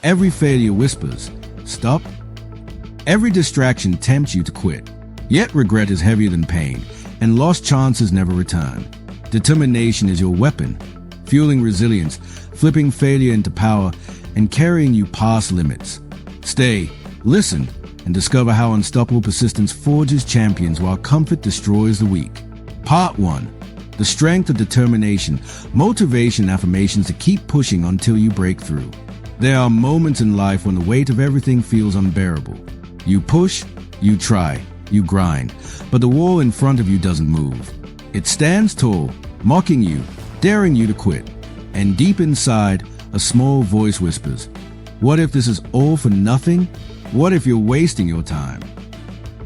Every failure whispers, stop. Every distraction tempts you to quit. Yet regret is heavier than pain, and lost chances never return. Determination is your weapon, fueling resilience, flipping failure into power, and carrying you past limits. Stay, listen, and discover how unstoppable persistence forges champions while comfort destroys the weak. Part 1. The strength of determination, motivation, and affirmations to keep pushing until you break through. There are moments in life when the weight of everything feels unbearable. You push, you try, you grind, but the wall in front of you doesn't move. It stands tall, mocking you, daring you to quit. And deep inside, a small voice whispers, what if this is all for nothing? What if you're wasting your time?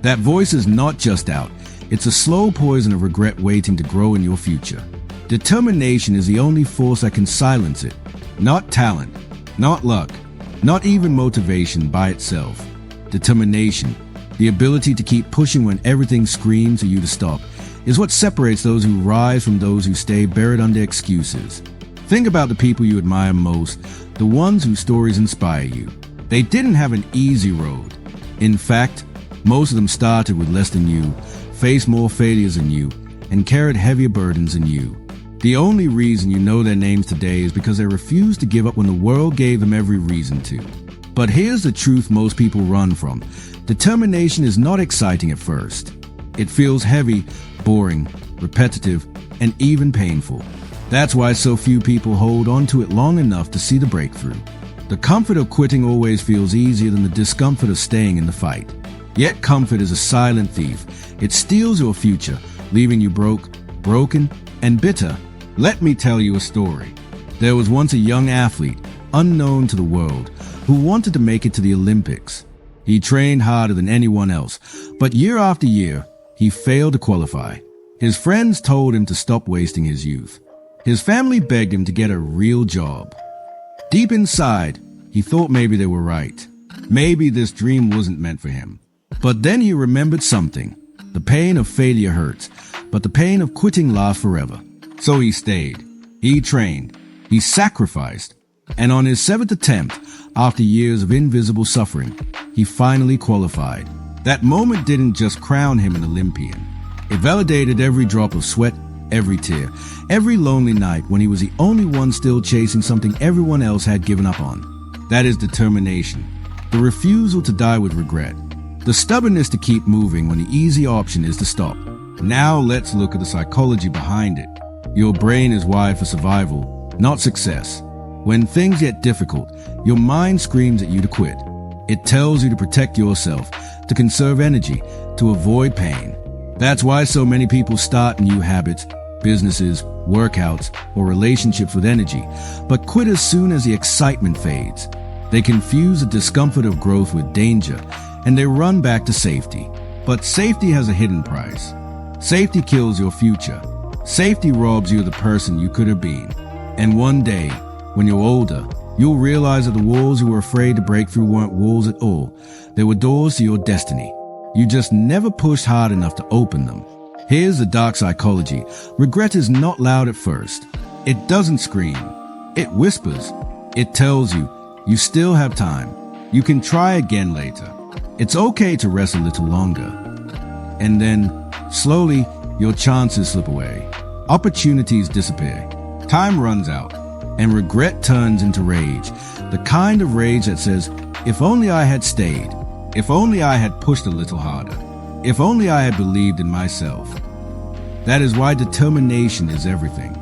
That voice is not just doubt. It's a slow poison of regret waiting to grow in your future. Determination is the only force that can silence it. Not talent, not luck, not even motivation by itself. Determination, the ability to keep pushing when everything screams for you to stop, is what separates those who rise from those who stay buried under excuses. Think about the people you admire most, the ones whose stories inspire you. They didn't have an easy road. In fact, most of them started with less than you, faced more failures than you, and carried heavier burdens than you. The only reason you know their names today is because they refused to give up when the world gave them every reason to. But here's the truth most people run from. Determination is not exciting at first. It feels heavy, boring, repetitive, and even painful. That's why so few people hold on to it long enough to see the breakthrough. The comfort of quitting always feels easier than the discomfort of staying in the fight. Yet comfort is a silent thief. It steals your future, leaving you broken, and bitter. Let me tell you a story. There was once a young athlete, unknown to the world, who wanted to make it to the Olympics. He trained harder than anyone else, but year after year, he failed to qualify. His friends told him to stop wasting his youth. His family begged him to get a real job. Deep inside, he thought maybe they were right. Maybe this dream wasn't meant for him. But then he remembered something. The pain of failure hurts, but the pain of quitting lasts forever. So he stayed. He trained. He sacrificed. And on his 7th attempt, after years of invisible suffering, he finally qualified. That moment didn't just crown him an Olympian. It validated every drop of sweat, every tear, every lonely night when he was the only one still chasing something everyone else had given up on. That is determination. The refusal to die with regret. The stubbornness to keep moving when the easy option is to stop. Now let's look at the psychology behind it. Your brain is wired for survival, not success. When things get difficult, your mind screams at you to quit. It tells you to protect yourself, to conserve energy, to avoid pain. That's why so many people start new habits, businesses, workouts, or relationships with energy, but quit as soon as the excitement fades. They confuse the discomfort of growth with danger, and they run back to safety. But safety has a hidden price. Safety kills your future. Safety robs you of the person you could have been. And one day, when you're older, you'll realize that the walls you were afraid to break through weren't walls at all. They were doors to your destiny. You just never pushed hard enough to open them. Here's the dark psychology. Regret is not loud at first. It doesn't scream. It whispers. It tells you, you still have time. You can try again later. It's okay to rest a little longer. And then, slowly, your chances slip away. Opportunities disappear. Time runs out. And regret turns into rage. The kind of rage that says, if only I had stayed. If only I had pushed a little harder. If only I had believed in myself. That is why determination is everything.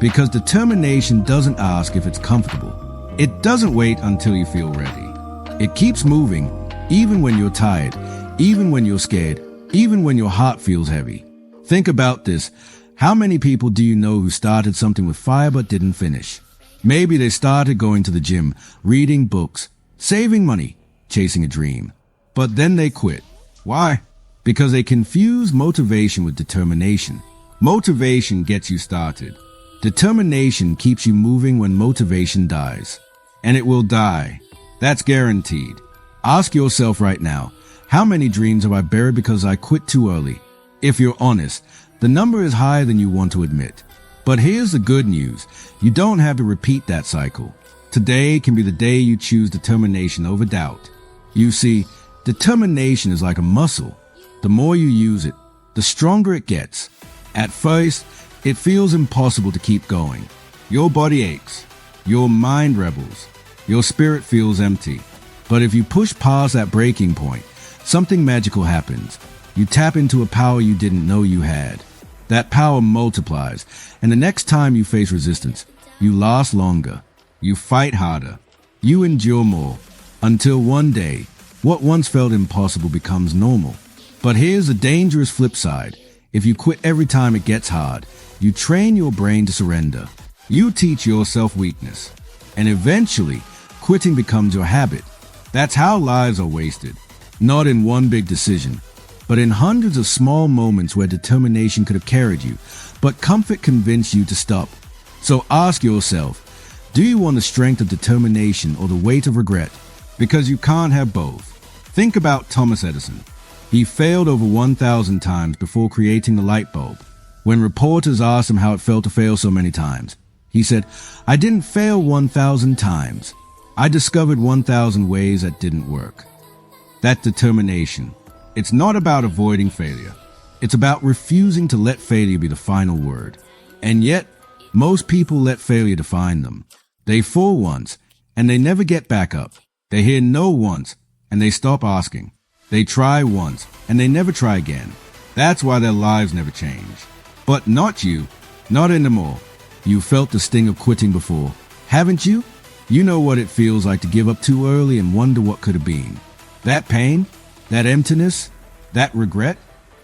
Because determination doesn't ask if it's comfortable. It doesn't wait until you feel ready. It keeps moving, even when you're tired, even when you're scared, even when your heart feels heavy. Think about this. How many people do you know who started something with fire but didn't finish? Maybe they started going to the gym, reading books, saving money, chasing a dream. But then they quit. Why? Because they confuse motivation with determination. Motivation gets you started. Determination keeps you moving when motivation dies. And it will die. That's guaranteed. Ask yourself right now, how many dreams have I buried because I quit too early? If you're honest, the number is higher than you want to admit. But here's the good news. You don't have to repeat that cycle. Today can be the day you choose determination over doubt. You see, determination is like a muscle. The more you use it, the stronger it gets. At first, it feels impossible to keep going. Your body aches. Your mind rebels. Your spirit feels empty. But if you push past that breaking point, something magical happens. You tap into a power you didn't know you had. That power multiplies, and the next time you face resistance, you last longer. You fight harder. You endure more. Until one day, what once felt impossible becomes normal. But here's the dangerous flip side. If you quit every time it gets hard, you train your brain to surrender. You teach yourself weakness. And eventually, quitting becomes your habit. That's how lives are wasted. Not in one big decision, but in hundreds of small moments where determination could have carried you, but comfort convinced you to stop. So ask yourself, do you want the strength of determination or the weight of regret? Because you can't have both. Think about Thomas Edison. He failed over 1,000 times before creating the light bulb. When reporters asked him how it felt to fail so many times, he said, "I didn't fail 1,000 times. I discovered 1,000 ways that didn't work." That determination. It's not about avoiding failure. It's about refusing to let failure be the final word. And yet, most people let failure define them. They fall once, and they never get back up. They hear no once, and they stop asking. They try once, and they never try again. That's why their lives never change. But not you. Not anymore. You felt the sting of quitting before, haven't you? You know what it feels like to give up too early and wonder what could have been. That pain, that emptiness, that regret,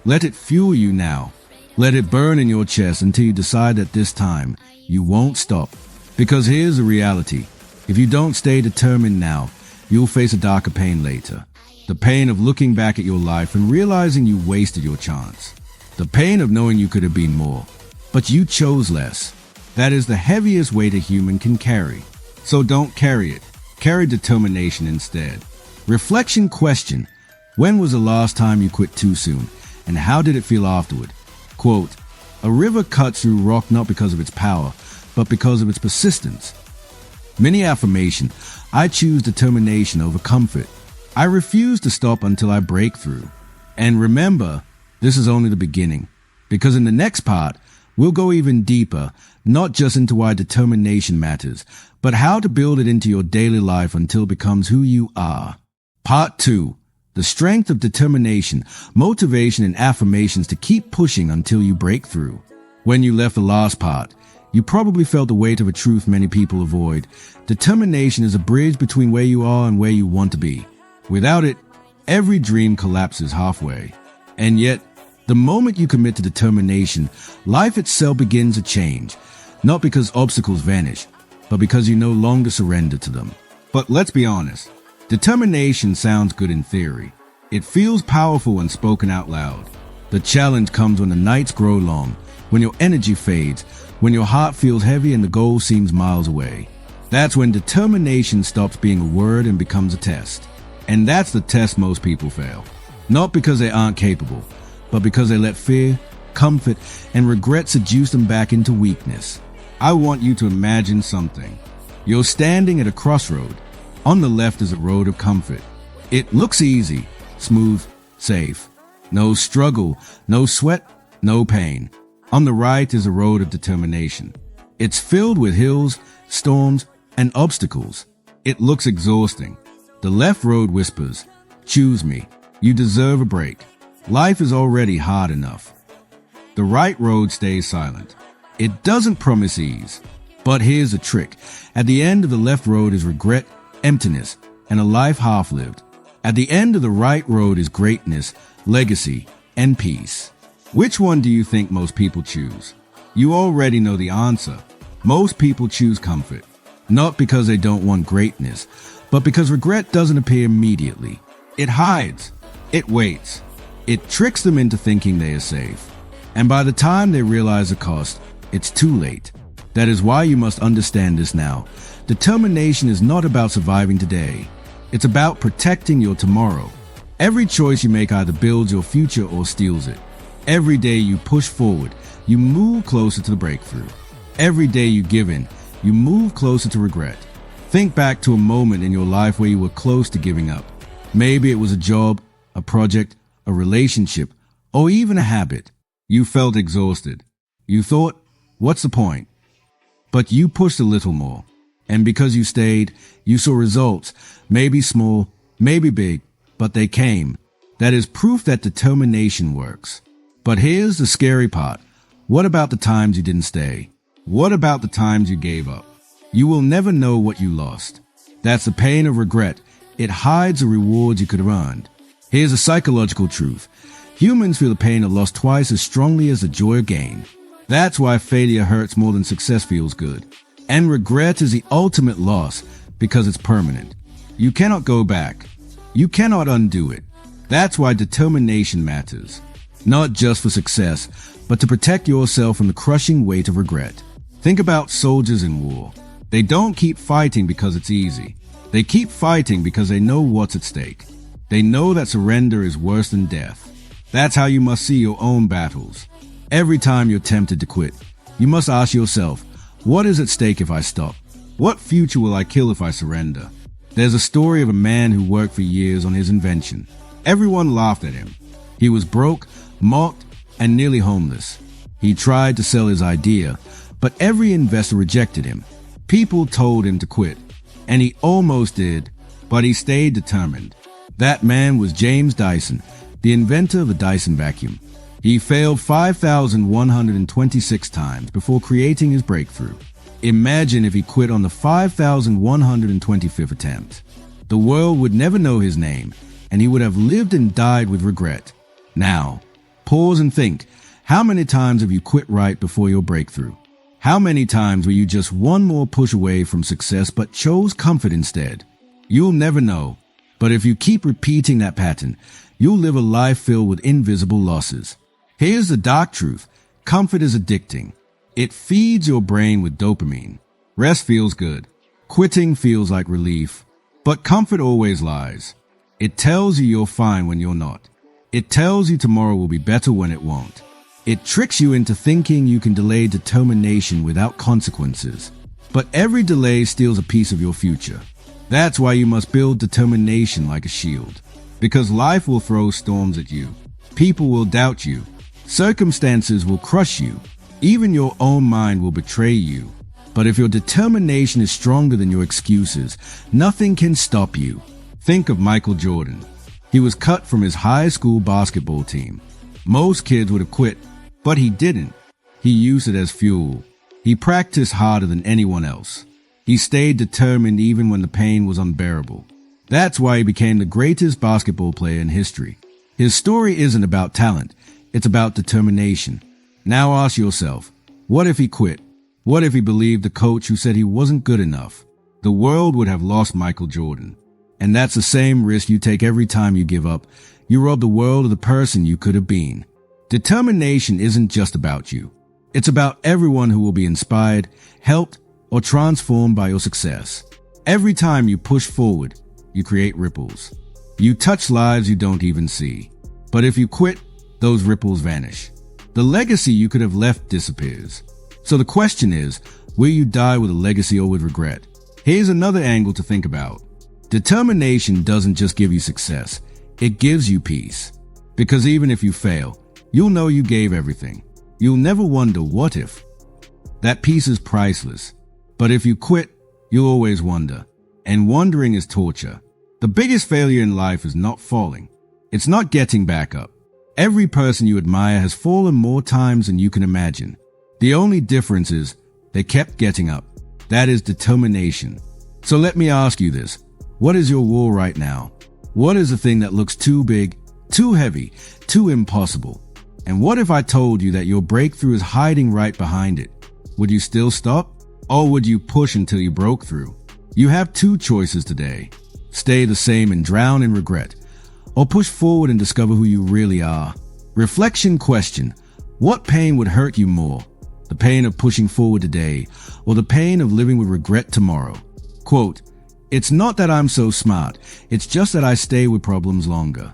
let it fuel you now. Let it burn in your chest until you decide that this time you won't stop. Because here's the reality. If you don't stay determined now, you'll face a darker pain later. The pain of looking back at your life and realizing you wasted your chance. The pain of knowing you could have been more, but you chose less. That is the heaviest weight a human can carry. So don't carry it. Carry determination instead. Reflection question. When was the last time you quit too soon? And how did it feel afterward? Quote, "A river cuts through rock not because of its power, but because of its persistence." Mini affirmation. I choose determination over comfort. I refuse to stop until I break through. And remember, this is only the beginning. Because in the next part, we'll go even deeper, not just into why determination matters, but how to build it into your daily life until it becomes who you are. Part 2. The strength of determination, motivation, and affirmations to keep pushing until you break through. When you left the last part, you probably felt the weight of a truth many people avoid. Determination is a bridge between where you are and where you want to be. Without it, every dream collapses halfway. And yet, the moment you commit to determination, life itself begins to change. Not because obstacles vanish, but because you no longer surrender to them. But let's be honest. Determination sounds good in theory. It feels powerful when spoken out loud. The challenge comes when the nights grow long, when your energy fades, when your heart feels heavy and the goal seems miles away. That's when determination stops being a word and becomes a test. And that's the test most people fail. Not because they aren't capable, but because they let fear, comfort, and regret seduce them back into weakness. I want you to imagine something. You're standing at a crossroad. On the left is a road of comfort. It looks easy, smooth, safe. No struggle, no sweat, no pain. On the right is a road of determination. It's filled with hills, storms, and obstacles. It looks exhausting. The left road whispers, "Choose me. You deserve a break. Life is already hard enough." The right road stays silent. It doesn't promise ease. But here's the trick. At the end of the left road is regret, emptiness, and a life half-lived. At the end of the right road is greatness, legacy, and peace. Which one do you think most people choose? You already know the answer. Most people choose comfort. Not because they don't want greatness, but because regret doesn't appear immediately. It hides. It waits. It tricks them into thinking they are safe. And by the time they realize the cost, it's too late. That is why you must understand this now. Determination is not about surviving today. It's about protecting your tomorrow. Every choice you make either builds your future or steals it. Every day you push forward, you move closer to the breakthrough. Every day you give in, you move closer to regret. Think back to a moment in your life where you were close to giving up. Maybe it was a job, a project, a relationship, or even a habit. You felt exhausted. You thought, what's the point? But you pushed a little more. And because you stayed, you saw results, maybe small, maybe big, but they came. That is proof that determination works. But here's the scary part. What about the times you didn't stay? What about the times you gave up? You will never know what you lost. That's the pain of regret. It hides the rewards you could have earned. Here's a psychological truth. Humans feel the pain of loss twice as strongly as the joy of gain. That's why failure hurts more than success feels good. And regret is the ultimate loss because it's permanent. You cannot go back. You cannot undo it. That's why determination matters. Not just for success, but to protect yourself from the crushing weight of regret. Think about soldiers in war. They don't keep fighting because it's easy. They keep fighting because they know what's at stake. They know that surrender is worse than death. That's how you must see your own battles. Every time you're tempted to quit, you must ask yourself, what is at stake if I stop? What future will I kill if I surrender? There's a story of a man who worked for years on his invention. Everyone laughed at him. He was broke, mocked, and nearly homeless. He tried to sell his idea, but every investor rejected him. People told him to quit, and he almost did, but he stayed determined. That man was James Dyson, the inventor of the Dyson vacuum. He failed 5,126 times before creating his breakthrough. Imagine if he quit on the 5,125th attempt. The world would never know his name, and he would have lived and died with regret. Now, pause and think. How many times have you quit right before your breakthrough? How many times were you just one more push away from success but chose comfort instead? You'll never know. But if you keep repeating that pattern, you'll live a life filled with invisible losses. Here's the dark truth. Comfort is addicting. It feeds your brain with dopamine. Rest feels good. Quitting feels like relief. But comfort always lies. It tells you you're fine when you're not. It tells you tomorrow will be better when it won't. It tricks you into thinking you can delay determination without consequences. But every delay steals a piece of your future. That's why you must build determination like a shield. Because life will throw storms at you. People will doubt you. Circumstances will crush you. Even your own mind will betray you. But if your determination is stronger than your excuses, nothing can stop you. Think of Michael Jordan. He was cut from his high school basketball team. Most kids would have quit, but he didn't. He used it as fuel. He practiced harder than anyone else. He stayed determined even when the pain was unbearable. That's why he became the greatest basketball player in history. His story isn't about talent. It's about determination. Now ask yourself, what if he quit? What if he believed the coach who said he wasn't good enough? The world would have lost Michael Jordan. And that's the same risk you take every time you give up. You rob the world of the person you could have been. Determination isn't just about you. It's about everyone who will be inspired, helped, or transformed by your success. Every time you push forward, you create ripples. You touch lives you don't even see. But if you quit, those ripples vanish. The legacy you could have left disappears. So the question is, will you die with a legacy or with regret? Here's another angle to think about. Determination doesn't just give you success. It gives you peace. Because even if you fail, you'll know you gave everything. You'll never wonder what if. That peace is priceless. But if you quit, you'll always wonder. And wondering is torture. The biggest failure in life is not falling. It's not getting back up. Every person you admire has fallen more times than you can imagine. The only difference is they kept getting up. That is determination. So let me ask you this. What is your wall right now? What is the thing that looks too big, too heavy, too impossible? And what if I told you that your breakthrough is hiding right behind it? Would you still stop? Or would you push until you broke through? You have two choices today. Stay the same and drown in regret, or push forward and discover who you really are. Reflection question. What pain would hurt you more? The pain of pushing forward today, or the pain of living with regret tomorrow? Quote, "It's not that I'm so smart, it's just that I stay with problems longer."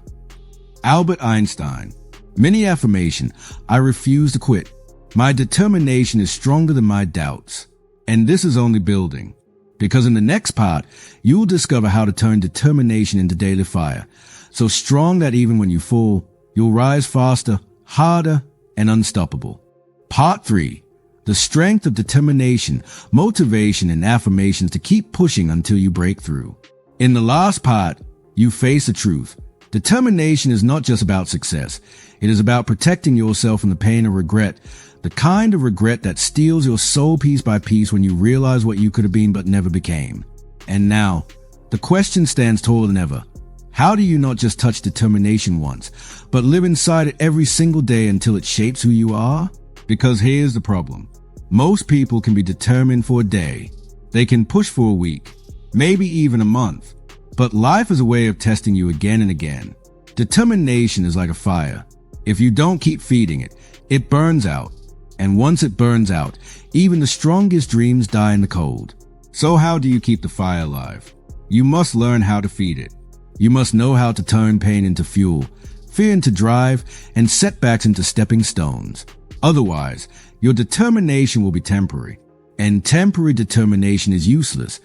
Albert Einstein. Mini affirmation. I refuse to quit. My determination is stronger than my doubts. And this is only building. Because in the next part, you'll discover how to turn determination into daily fire, so strong that even when you fall, you'll rise faster, harder, and unstoppable. Part 3. The strength of determination, motivation, and affirmations to keep pushing until you break through. In the last part, you face the truth. Determination is not just about success. It is about protecting yourself from the pain of regret, the kind of regret that steals your soul piece by piece when you realize what you could have been but never became. And now, the question stands taller than ever. How do you not just touch determination once, but live inside it every single day until it shapes who you are? Because here's the problem. Most people can be determined for a day. They can push for a week, maybe even a month. But life is a way of testing you again and again. Determination is like a fire. If you don't keep feeding it, it burns out. And once it burns out, even the strongest dreams die in the cold. So how do you keep the fire alive? You must learn how to feed it. You must know how to turn pain into fuel, fear into drive, and setbacks into stepping stones. Otherwise, your determination will be temporary. And temporary determination is useless,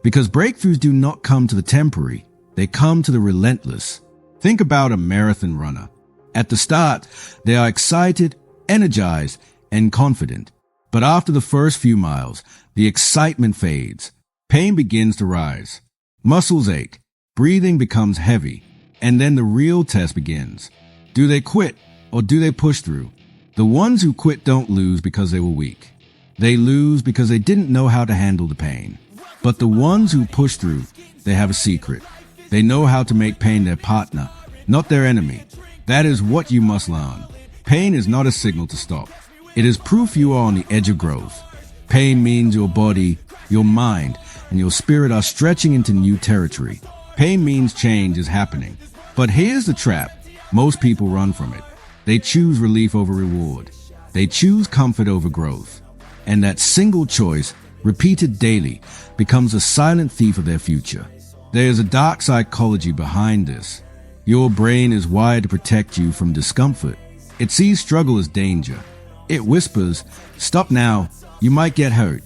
because breakthroughs do not come to the temporary, they come to the relentless. Think about a marathon runner. At the start, they are excited, energized, and confident. But after the first few miles, the excitement fades. Pain begins to rise. Muscles ache. Breathing becomes heavy. And then the real test begins. Do they quit or do they push through? The ones who quit don't lose because they were weak. They lose because they didn't know how to handle the pain. But the ones who push through, they have a secret. They know how to make pain their partner, not their enemy. That is what you must learn. Pain is not a signal to stop. It is proof you are on the edge of growth. Pain means your body, your mind, and your spirit are stretching into new territory. Pain means change is happening. But here's the trap. Most people run from it. They choose relief over reward. They choose comfort over growth. And that single choice, repeated daily, becomes a silent thief of their future. There is a dark psychology behind this. Your brain is wired to protect you from discomfort. It sees struggle as danger. It whispers, "Stop now, you might get hurt."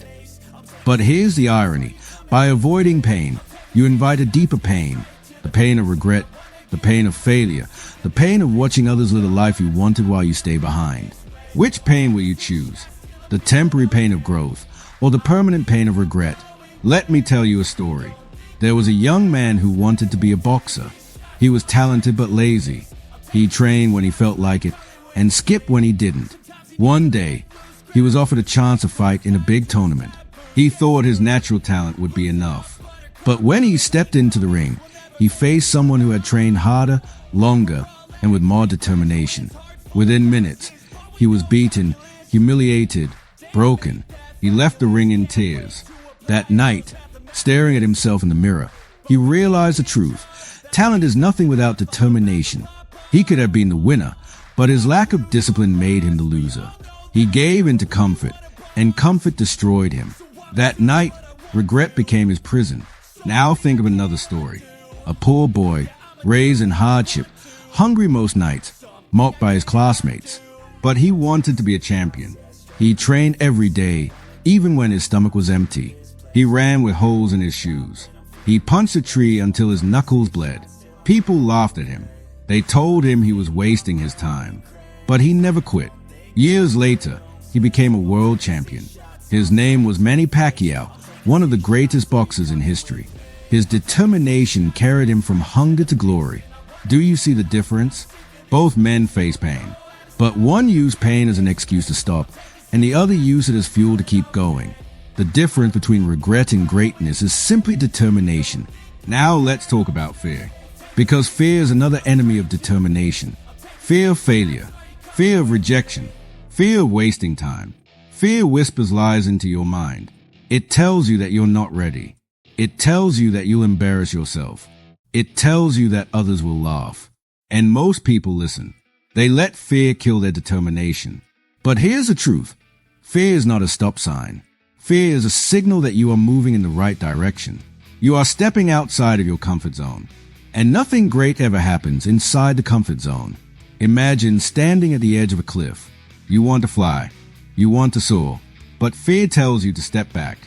But here's the irony. By avoiding pain, you invite a deeper pain. The pain of regret, the pain of failure, the pain of watching others live the life you wanted while you stay behind. Which pain will you choose? The temporary pain of growth, or the permanent pain of regret? Let me tell you a story. There was a young man who wanted to be a boxer. He was talented but lazy. He trained when he felt like it and skipped when he didn't. One day, he was offered a chance to fight in a big tournament. He thought his natural talent would be enough. But when he stepped into the ring, he faced someone who had trained harder, longer, and with more determination. Within minutes, he was beaten, humiliated, broken. He left the ring in tears. That night, staring at himself in the mirror, he realized the truth. Talent is nothing without determination. He could have been the winner, but his lack of discipline made him the loser. He gave into comfort, and comfort destroyed him. That night, regret became his prison. Now think of another story. A poor boy, raised in hardship, hungry most nights, mocked by his classmates. But he wanted to be a champion. He trained every day, even when his stomach was empty. He ran with holes in his shoes. He punched a tree until his knuckles bled. People laughed at him. They told him he was wasting his time. But he never quit. Years later, he became a world champion. His name was Manny Pacquiao, one of the greatest boxers in history. His determination carried him from hunger to glory. Do you see the difference? Both men face pain. But one used pain as an excuse to stop, and the other used it as fuel to keep going. The difference between regret and greatness is simply determination. Now let's talk about fear. Because fear is another enemy of determination. Fear of failure, fear of rejection, fear of wasting time. Fear whispers lies into your mind. It tells you that you're not ready. It tells you that you'll embarrass yourself. It tells you that others will laugh. And most people listen. They let fear kill their determination. But here's the truth. Fear is not a stop sign. Fear is a signal that you are moving in the right direction. You are stepping outside of your comfort zone. And nothing great ever happens inside the comfort zone. Imagine standing at the edge of a cliff. You want to fly. You want to soar. But fear tells you to step back.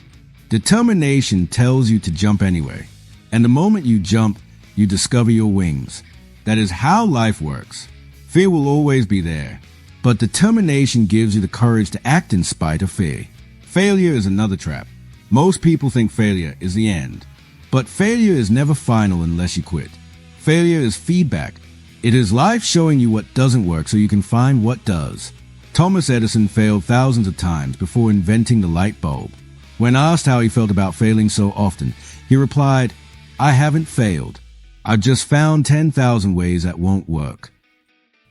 Determination tells you to jump anyway. And the moment you jump, you discover your wings. That is how life works. Fear will always be there, but determination gives you the courage to act in spite of fear. Failure is another trap. Most people think failure is the end, but failure is never final unless you quit. Failure is feedback. It is life showing you what doesn't work so you can find what does. Thomas Edison failed thousands of times before inventing the light bulb. When asked how he felt about failing so often, he replied, "I haven't failed. I've just found 10,000 ways that won't work."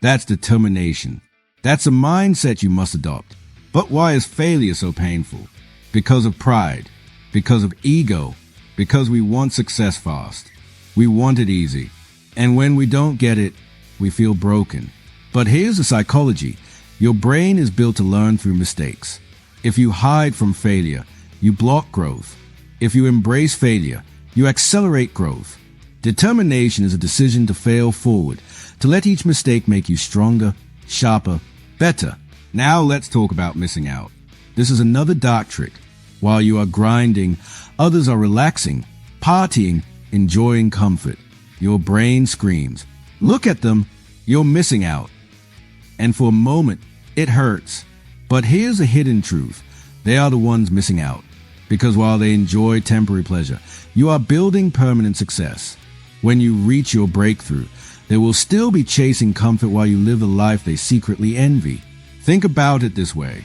That's determination. That's a mindset you must adopt. But why is failure so painful? Because of pride, because of ego, because we want success fast. We want it easy. And when we don't get it, we feel broken. But here's the psychology. Your brain is built to learn through mistakes. If you hide from failure, you block growth. If you embrace failure, you accelerate growth. Determination is a decision to fail forward, to let each mistake make you stronger, sharper, better. Now let's talk about missing out. This is another dark trick. While you are grinding, others are relaxing, partying, enjoying comfort. Your brain screams, "Look at them, you're missing out." And for a moment, it hurts. But here's a hidden truth. They are the ones missing out. Because while they enjoy temporary pleasure, you are building permanent success. When you reach your breakthrough, they will still be chasing comfort while you live the life they secretly envy. Think about it this way.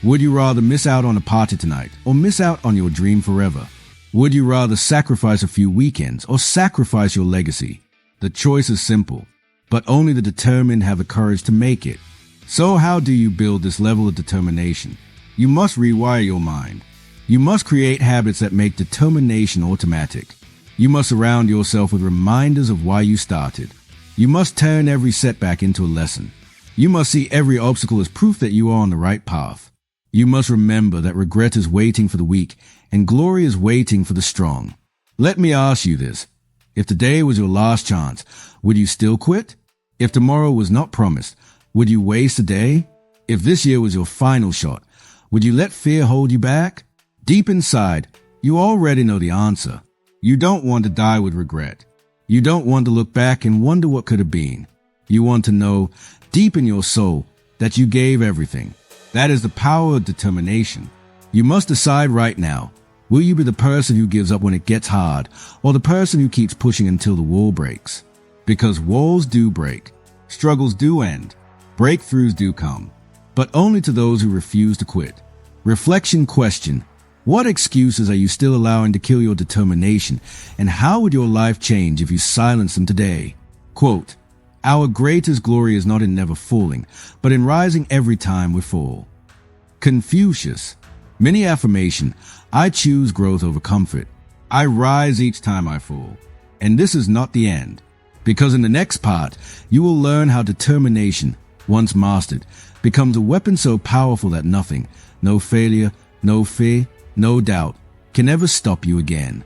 Would you rather miss out on a party tonight or miss out on your dream forever? Would you rather sacrifice a few weekends or sacrifice your legacy? The choice is simple, but only the determined have the courage to make it. So how do you build this level of determination? You must rewire your mind. You must create habits that make determination automatic. You must surround yourself with reminders of why you started. You must turn every setback into a lesson. You must see every obstacle as proof that you are on the right path. You must remember that regret is waiting for the weak and glory is waiting for the strong. Let me ask you this. If today was your last chance, would you still quit? If tomorrow was not promised, would you waste a day? If this year was your final shot, would you let fear hold you back? Deep inside, you already know the answer. You don't want to die with regret. You don't want to look back and wonder what could have been. You want to know, deep in your soul, that you gave everything. That is the power of determination. You must decide right now. Will you be the person who gives up when it gets hard, or the person who keeps pushing until the wall breaks? Because walls do break, struggles do end, breakthroughs do come, but only to those who refuse to quit. Reflection question. What excuses are you still allowing to kill your determination, and how would your life change if you silence them today? Quote, "Our greatest glory is not in never falling, but in rising every time we fall." Confucius. Mini affirmation. I choose growth over comfort. I rise each time I fall. And this is not the end, because in the next part, you will learn how determination, once mastered, becomes a weapon so powerful that nothing, no failure, no fear, no doubt, can ever stop you again.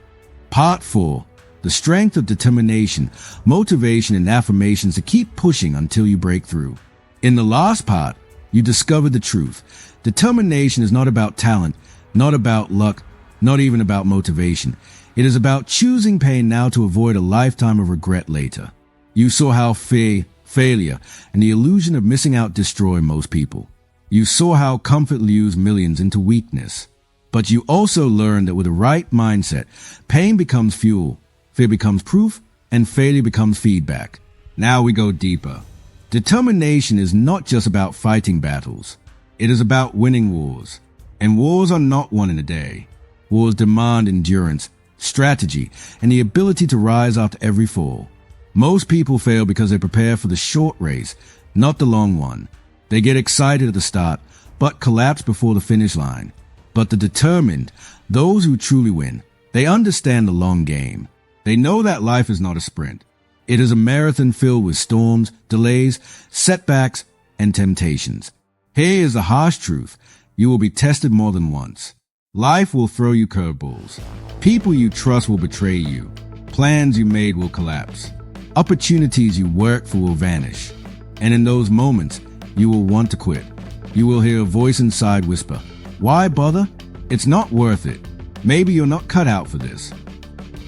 Part 4. The strength of determination, motivation, and affirmations to keep pushing until you break through. In the last part, you discover the truth. Determination is not about talent, not about luck, not even about motivation. It is about choosing pain now to avoid a lifetime of regret later. You saw how fear, failure, and the illusion of missing out destroy most people. You saw how comfort lures millions into weakness. But you also learned that with the right mindset, pain becomes fuel, fear becomes proof, and failure becomes feedback. Now we go deeper. Determination is not just about fighting battles. It is about winning wars. And wars are not won in a day. Wars demand endurance, strategy, and the ability to rise after every fall. Most people fail because they prepare for the short race, not the long one. They get excited at the start, but collapse before the finish line. But the determined, those who truly win, they understand the long game. They know that life is not a sprint. It is a marathon filled with storms, delays, setbacks, and temptations. Here is the harsh truth. You will be tested more than once. Life will throw you curveballs. People you trust will betray you. Plans you made will collapse. Opportunities you worked for will vanish. And in those moments, you will want to quit. You will hear a voice inside whisper, "Why bother? It's not worth it." Maybe you're not cut out for this.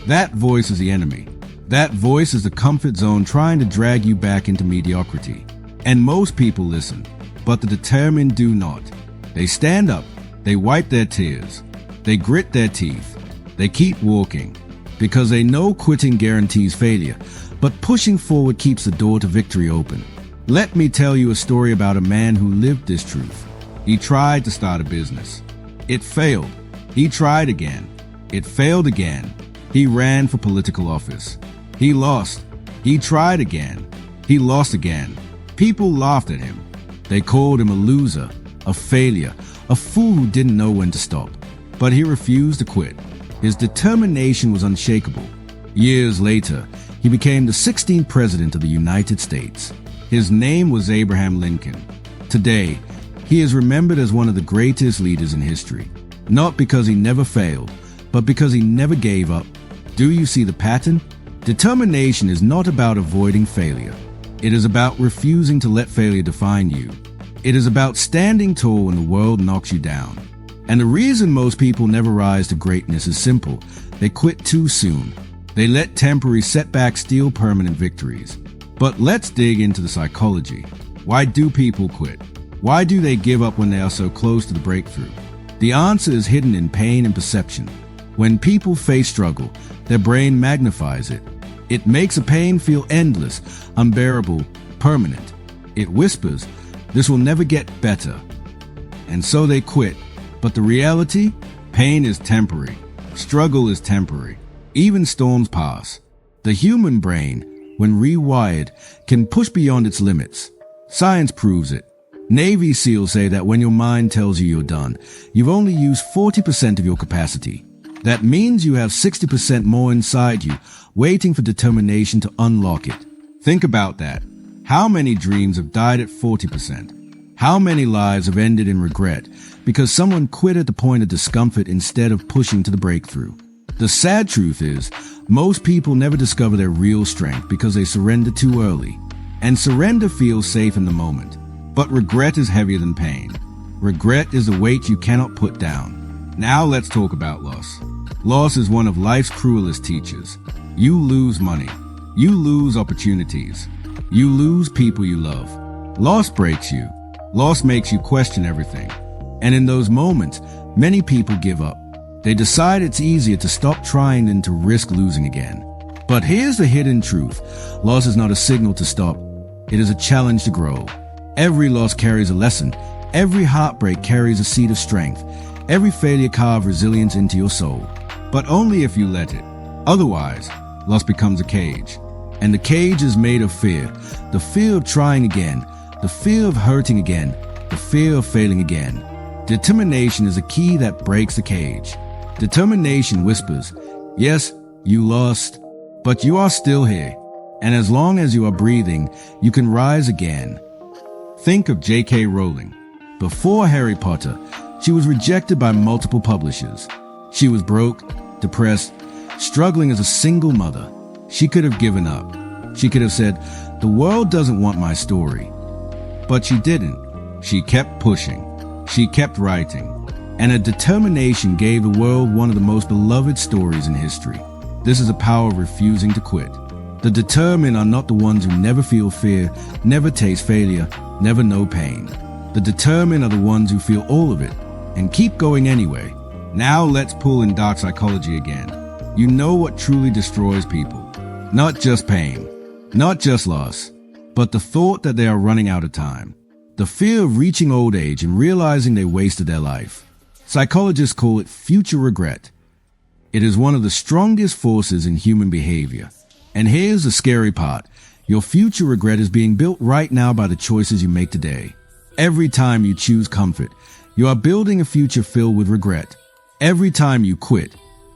That voice is the enemy. That voice is the comfort zone trying to drag you back into mediocrity. And most people listen, but the determined do not. They stand up, they wipe their tears, they grit their teeth, they keep walking, because they know quitting guarantees failure, but pushing forward keeps the door to victory open. Let me tell you a story about a man who lived this truth. He tried to start a business. It failed. He tried again. It failed again. He ran for political office. He lost. He tried again. He lost again. People laughed at him. They called him a loser, a failure, a fool who didn't know when to stop. But he refused to quit. His determination was unshakable. Years later, he became the 16th president of the United States. His name was Abraham Lincoln. Today, he is remembered as one of the greatest leaders in history, not because he never failed, but because he never gave up. Do you see the pattern? Determination is not about avoiding failure. It is about refusing to let failure define you. It is about standing tall when the world knocks you down. And the reason most people never rise to greatness is simple. They quit too soon. They let temporary setbacks steal permanent victories. But let's dig into the psychology. Why do people quit? Why do they give up when they are so close to the breakthrough? The answer is hidden in pain and perception. When people face struggle, their brain magnifies it. It makes a pain feel endless, unbearable, permanent. It whispers, "This will never get better." And so they quit. But the reality? Pain is temporary. Struggle is temporary. Even storms pass. The human brain, when rewired, can push beyond its limits. Science proves it. Navy SEALs say that when your mind tells you you're done, you've only used 40% of your capacity. That means you have 60% more inside you, waiting for determination to unlock it. Think about that. How many dreams have died at 40%? How many lives have ended in regret because someone quit at the point of discomfort instead of pushing to the breakthrough? The sad truth is, most people never discover their real strength because they surrender too early. And surrender feels safe in the moment. But regret is heavier than pain. Regret is a weight you cannot put down. Now let's talk about loss. Loss is one of life's cruelest teachers. You lose money. You lose opportunities. You lose people you love. Loss breaks you. Loss makes you question everything. And in those moments, many people give up. They decide it's easier to stop trying than to risk losing again. But here's the hidden truth. Loss is not a signal to stop. It is a challenge to grow. Every loss carries a lesson. Every heartbreak carries a seed of strength. Every failure carves resilience into your soul. But only if you let it. Otherwise, loss becomes a cage. And the cage is made of fear. The fear of trying again. The fear of hurting again. The fear of failing again. Determination is a key that breaks the cage. Determination whispers, yes, you lost, but you are still here. And as long as you are breathing, you can rise again. Think of J.K. Rowling. Before Harry Potter, she was rejected by multiple publishers. She was broke, depressed, struggling as a single mother. She could have given up. She could have said, the world doesn't want my story. But she didn't. She kept pushing. She kept writing. And her determination gave the world one of the most beloved stories in history. This is the power of refusing to quit. The determined are not the ones who never feel fear, never taste failure, never know pain. The determined are the ones who feel all of it and keep going anyway. Now let's pull in dark psychology again. You know what truly destroys people. Not just pain, not just loss, but the thought that they are running out of time. The fear of reaching old age and realizing they wasted their life. Psychologists call it future regret. It is one of the strongest forces in human behavior. And here's the scary part. Your future regret is being built right now by the choices you make today. Every time you choose comfort, you are building a future filled with regret. Every time you quit,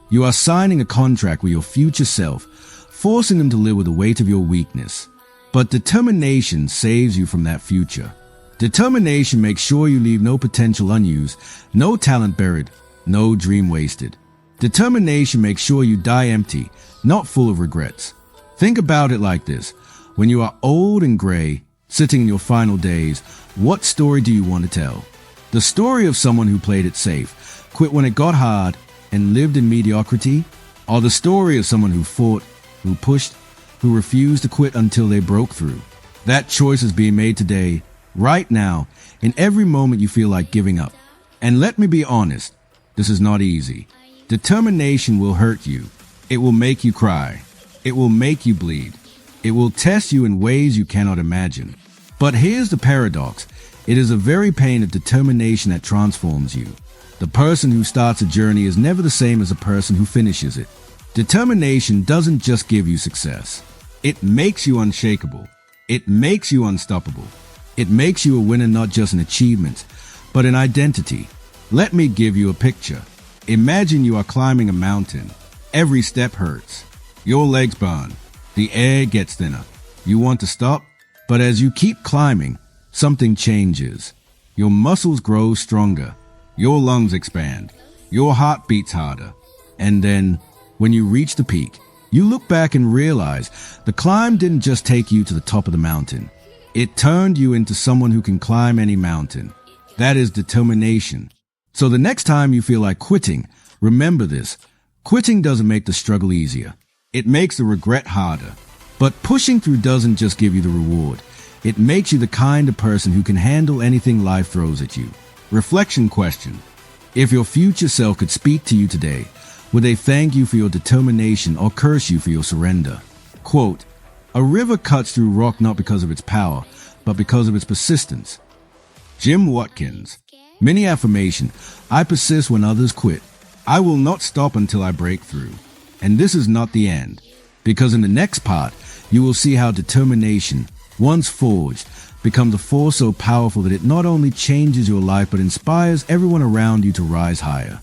you are signing a contract with your future self, forcing them to live with the weight of your weakness. But determination saves you from that future. Determination makes sure you leave no potential unused, no talent buried, no dream wasted. Determination makes sure you die empty, not full of regrets. Think about it like this. When you are old and gray, sitting in your final days, what story do you want to tell? The story of someone who played it safe, quit when it got hard, and lived in mediocrity are the story of someone who fought, who pushed, who refused to quit until they broke through. That choice is being made today, right now, in every moment you feel like giving up. And let me be honest, this is not easy. Determination will hurt you. It will make you cry. It will make you bleed. It will test you in ways you cannot imagine. But here's the paradox. It is the very pain of determination that transforms you. The person who starts a journey is never the same as the person who finishes it. Determination doesn't just give you success. It makes you unshakable. It makes you unstoppable. It makes you a winner not just in achievements, but in identity. Let me give you a picture. Imagine you are climbing a mountain. Every step hurts. Your legs burn. The air gets thinner. You want to stop, but as you keep climbing, something changes. Your muscles grow stronger. Your lungs expand. Your heart beats harder. And then, when you reach the peak, you look back and realize the climb didn't just take you to the top of the mountain. It turned you into someone who can climb any mountain. That is determination. So the next time you feel like quitting, remember this. Quitting doesn't make the struggle easier. It makes the regret harder. But pushing through doesn't just give you the reward. It makes you the kind of person who can handle anything life throws at you. Reflection question. If your future self could speak to you today, would they thank you for your determination or curse you for your surrender? Quote, "A river cuts through rock not because of its power, but because of its persistence." Jim Watkins. Mini affirmation. I persist when others quit. I will not stop until I break through. And this is not the end, because in the next part, you will see how determination, once forged, becomes a force so powerful that it not only changes your life but inspires everyone around you to rise higher.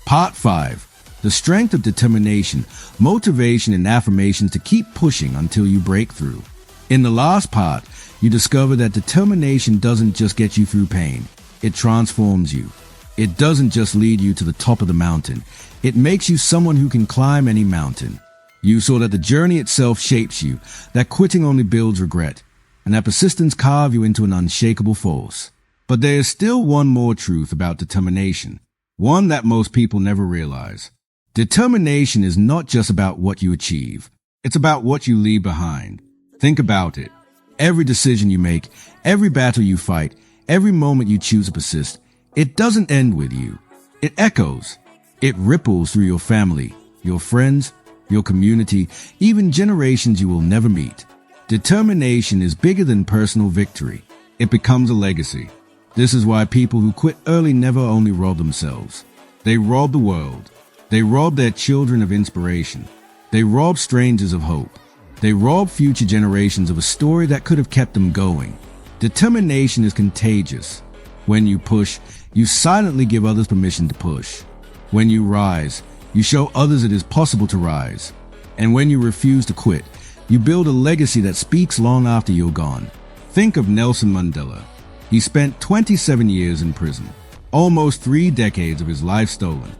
Part 5. The strength of determination, motivation, and affirmations to keep pushing until you break through. In the last part, you discover that determination doesn't just get you through pain. It transforms you. It doesn't just lead you to the top of the mountain. It makes you someone who can climb any mountain. You saw that the journey itself shapes you, that quitting only builds regret, and that persistence carves you into an unshakable force. But there is still one more truth about determination, one that most people never realize. Determination is not just about what you achieve. It's about what you leave behind. Think about it. Every decision you make, every battle you fight, every moment you choose to persist, it doesn't end with you. It echoes. It ripples through your family, your friends, your community, even generations you will never meet. Determination is bigger than personal victory. It becomes a legacy. This is why people who quit early never only rob themselves. They rob the world. They rob their children of inspiration. They rob strangers of hope. They rob future generations of a story that could have kept them going. Determination is contagious. When you push, you silently give others permission to push. When you rise, you show others it is possible to rise. And when you refuse to quit, you build a legacy that speaks long after you're gone. Think of Nelson Mandela. He spent 27 years in prison, almost 3 decades of his life stolen.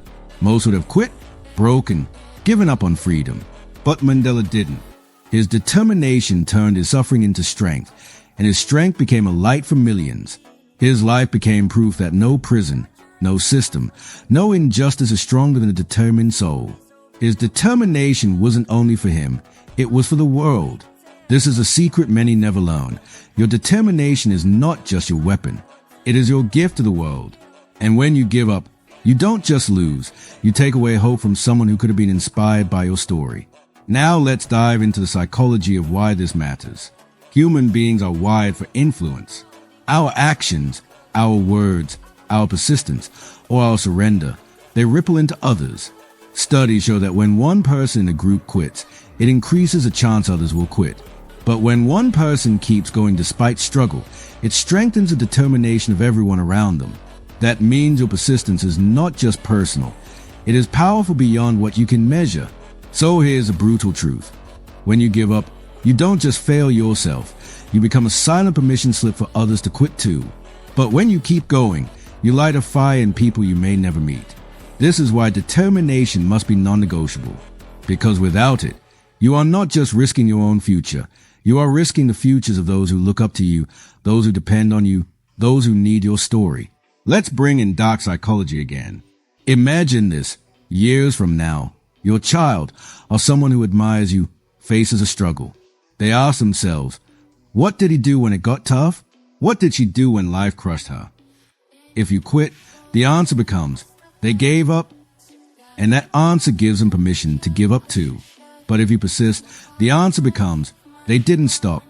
Most would have quit, broken, given up on freedom. But Mandela didn't. His determination turned his suffering into strength, and his strength became a light for millions. His life became proof that no prison, no system, no injustice is stronger than a determined soul. His determination wasn't only for him, it was for the world. This is a secret many never learn. Your determination is not just your weapon. It is your gift to the world. And when you give up, you don't just lose. You take away hope from someone who could have been inspired by your story. Now let's dive into the psychology of why this matters. Human beings are wired for influence. Our actions, our words, our persistence, or our surrender, they ripple into others. Studies show that when one person in a group quits, it increases the chance others will quit. But when one person keeps going despite struggle, it strengthens the determination of everyone around them. That means your persistence is not just personal. It is powerful beyond what you can measure. So here's a brutal truth. When you give up, you don't just fail yourself. You become a silent permission slip for others to quit too. But when you keep going, you light a fire in people you may never meet. This is why determination must be non-negotiable. Because without it, you are not just risking your own future. You are risking the futures of those who look up to you, those who depend on you, those who need your story. Let's bring in dark psychology again. Imagine this. Years from now, your child or someone who admires you faces a struggle. They ask themselves, what did he do when it got tough? What did she do when life crushed her? If you quit, the answer becomes, they gave up, and that answer gives them permission to give up too. But if you persist, the answer becomes, they didn't stop,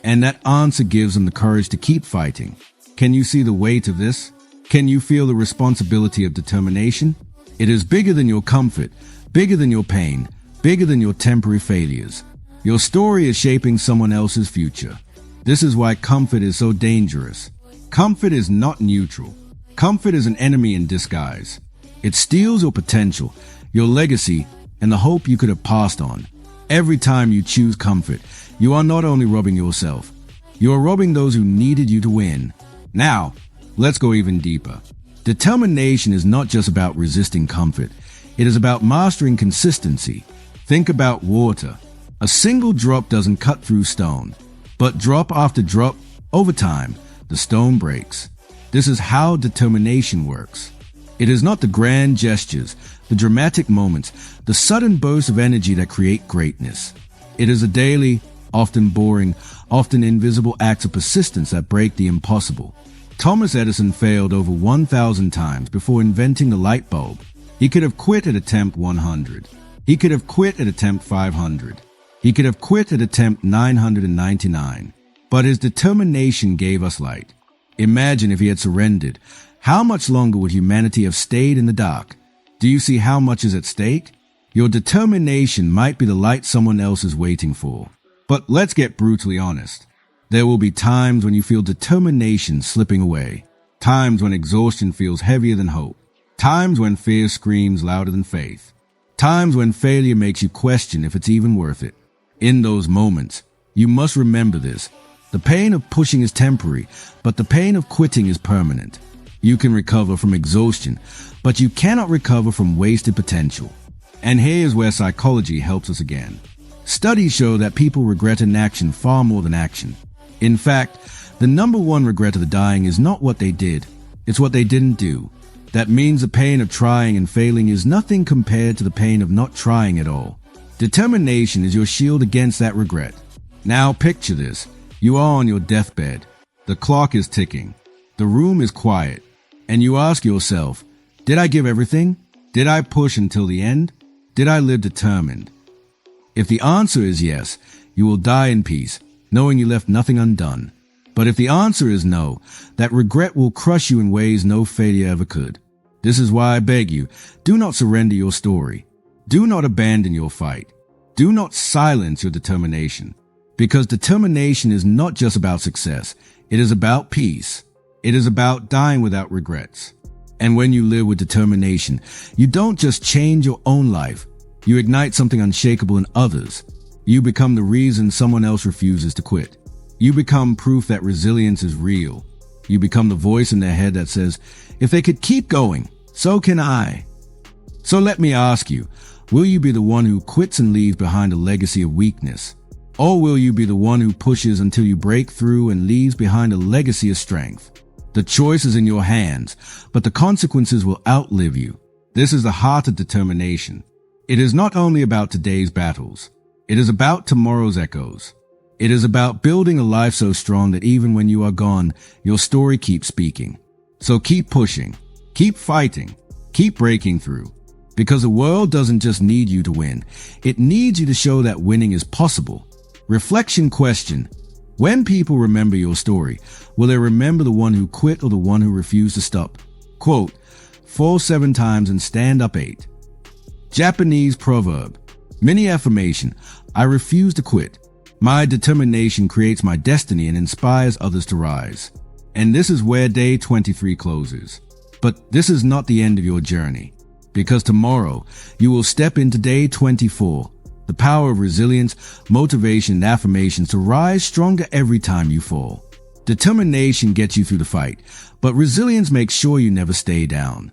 and that answer gives them the courage to keep fighting. Can you see the weight of this? Can you feel the responsibility of determination? It is bigger than your comfort, bigger than your pain, bigger than your temporary failures. Your story is shaping someone else's future. This is why comfort is so dangerous. Comfort is not neutral. Comfort is an enemy in disguise. It steals your potential, your legacy, and the hope you could have passed on. Every time you choose comfort, you are not only robbing yourself, you are robbing those who needed you to win. Now, let's go even deeper. Determination is not just about resisting comfort. It is about mastering consistency. Think about water. A single drop doesn't cut through stone, but drop after drop, over time, the stone breaks. This is how determination works. It is not the grand gestures, the dramatic moments, the sudden bursts of energy that create greatness. It is the daily, often boring, often invisible acts of persistence that break the impossible. Thomas Edison failed over 1,000 times before inventing the light bulb. He could have quit at attempt 100. He could have quit at attempt 500. He could have quit at attempt 999. But his determination gave us light. Imagine if he had surrendered. How much longer would humanity have stayed in the dark? Do you see how much is at stake? Your determination might be the light someone else is waiting for. But let's get brutally honest. There will be times when you feel determination slipping away. Times when exhaustion feels heavier than hope. Times when fear screams louder than faith. Times when failure makes you question if it's even worth it. In those moments, you must remember this. The pain of pushing is temporary, but the pain of quitting is permanent. You can recover from exhaustion, but you cannot recover from wasted potential. And here's where psychology helps us again. Studies show that people regret inaction far more than action. In fact, the number one regret of the dying is not what they did, it's what they didn't do. That means the pain of trying and failing is nothing compared to the pain of not trying at all. Determination is your shield against that regret. Now picture this. You are on your deathbed. The clock is ticking. The room is quiet. And you ask yourself, did I give everything? Did I push until the end? Did I live determined? If the answer is yes, you will die in peace, knowing you left nothing undone. But if the answer is no, that regret will crush you in ways no failure ever could. This is why I beg you, do not surrender your story. Do not abandon your fight. Do not silence your determination. Because determination is not just about success. It is about peace. It is about dying without regrets. And when you live with determination, you don't just change your own life. You ignite something unshakable in others. You become the reason someone else refuses to quit. You become proof that resilience is real. You become the voice in their head that says, if they could keep going, so can I. So let me ask you, will you be the one who quits and leaves behind a legacy of weakness? Or will you be the one who pushes until you break through and leaves behind a legacy of strength? The choice is in your hands, but the consequences will outlive you. This is the heart of determination. It is not only about today's battles. It is about tomorrow's echoes. It is about building a life so strong that even when you are gone, your story keeps speaking. So keep pushing, keep fighting, keep breaking through. Because the world doesn't just need you to win. It needs you to show that winning is possible. Reflection question. When people remember your story, will they remember the one who quit or the one who refused to stop? Quote, fall 7 times and stand up 8. Japanese proverb. Mini affirmation. I refuse to quit. My determination creates my destiny and inspires others to rise. And this is where day 23 closes. But this is not the end of your journey. Because tomorrow, you will step into day 24. The power of resilience, motivation, and affirmations to rise stronger every time you fall. Determination gets you through the fight, but resilience makes sure you never stay down.